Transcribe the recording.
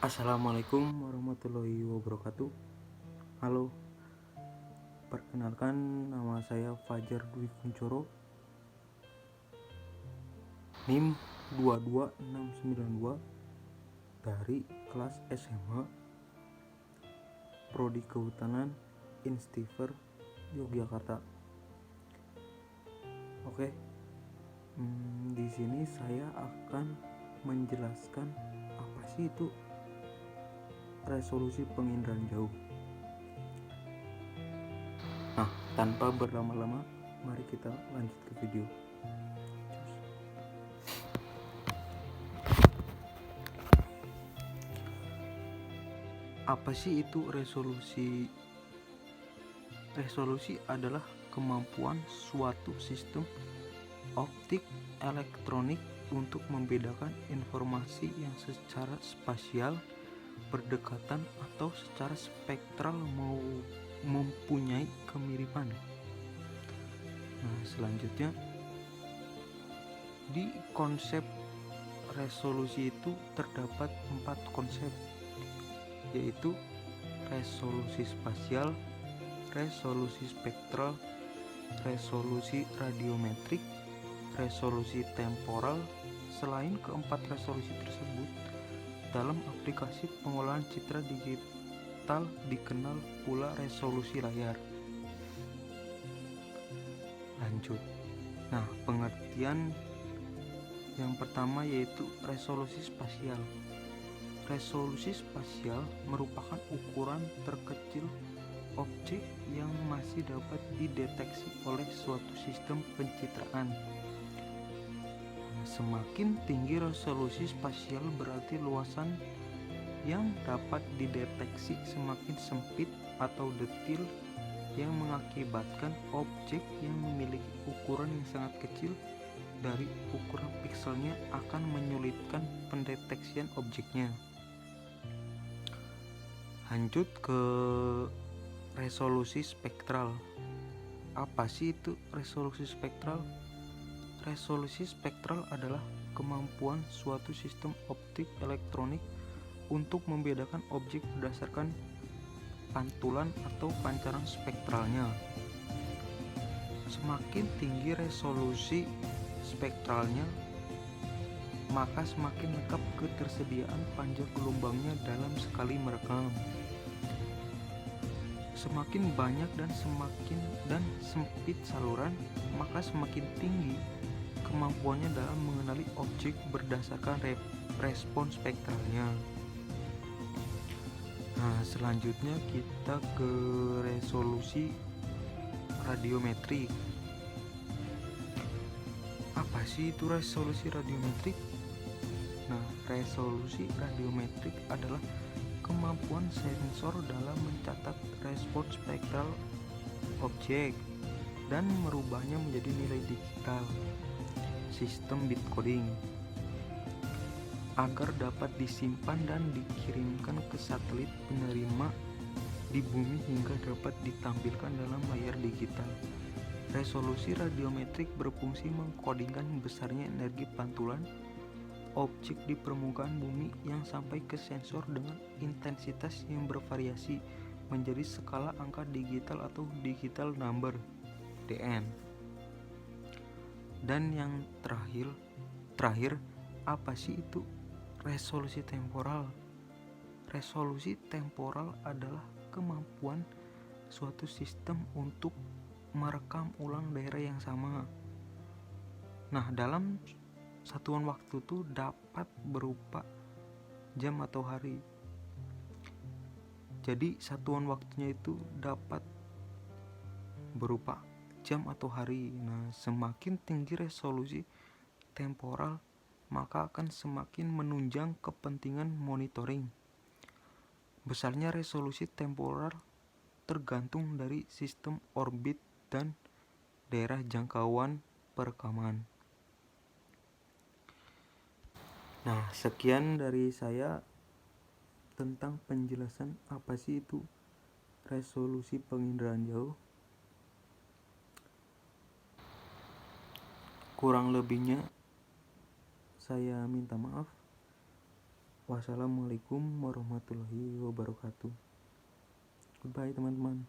Assalamualaikum warahmatullahi wabarakatuh. Halo, perkenalkan nama saya Fajar Dwi Kuncoro, NIM 22692 dari kelas SMA Prodi Kehutanan Instifer Yogyakarta. Oke, di sini saya akan menjelaskan apa sih itu resolusi penginderaan jauh. Nah, tanpa berlama-lama, mari kita lanjut ke video. Apa sih itu resolusi? Resolusi adalah kemampuan suatu sistem optik elektronik untuk membedakan informasi yang secara spasial berdekatan atau secara spektral mau mempunyai kemiripan. Nah, selanjutnya di konsep resolusi itu terdapat 4 konsep, yaitu resolusi spasial, resolusi spektral, resolusi radiometrik, resolusi temporal. Selain keempat resolusi tersebut, dalam aplikasi pengolahan citra digital dikenal pula resolusi layar. Lanjut. Nah, pengertian yang pertama yaitu resolusi spasial. Resolusi spasial merupakan ukuran terkecil objek yang masih dapat dideteksi oleh suatu sistem pencitraan. Semakin tinggi resolusi spasial berarti luasan yang dapat dideteksi semakin sempit atau detil, yang mengakibatkan objek yang memiliki ukuran yang sangat kecil dari ukuran pikselnya akan menyulitkan pendeteksian objeknya. Lanjut ke resolusi spektral. Apa sih itu resolusi spektral? Resolusi spektral adalah kemampuan suatu sistem optik elektronik untuk membedakan objek berdasarkan pantulan atau pancaran spektralnya. Semakin tinggi resolusi spektralnya, maka semakin lengkap ketersediaan panjang gelombangnya dalam sekali merekam. Semakin banyak dan sempit saluran, maka semakin tinggi kemampuannya dalam mengenali objek berdasarkan respon spektralnya. Nah, selanjutnya kita ke resolusi radiometrik. Apa sih itu resolusi radiometrik? Nah, resolusi radiometrik adalah kemampuan sensor dalam mencatat respon spektral objek dan merubahnya menjadi nilai digital, sistem bit coding, agar dapat disimpan dan dikirimkan ke satelit penerima di bumi hingga dapat ditampilkan dalam layar digital. Resolusi radiometrik berfungsi mengkodingkan besarnya energi pantulan objek di permukaan bumi yang sampai ke sensor dengan intensitas yang bervariasi menjadi skala angka digital atau digital number (DN). Dan yang terakhir, apa sih itu resolusi temporal? Resolusi temporal adalah kemampuan suatu sistem untuk merekam ulang daerah yang sama. Nah, dalam satuan waktu itu dapat berupa jam atau hari. Jadi satuan waktunya itu dapat berupa jam atau hari. Nah, semakin tinggi resolusi temporal, maka akan semakin menunjang kepentingan monitoring. Besarnya resolusi temporal tergantung dari sistem orbit dan daerah jangkauan perekaman. Nah, sekian dari saya tentang penjelasan apa sih itu resolusi penginderaan jauh. Kurang lebihnya saya minta maaf. Wassalamualaikum warahmatullahi wabarakatuh. Goodbye teman-teman.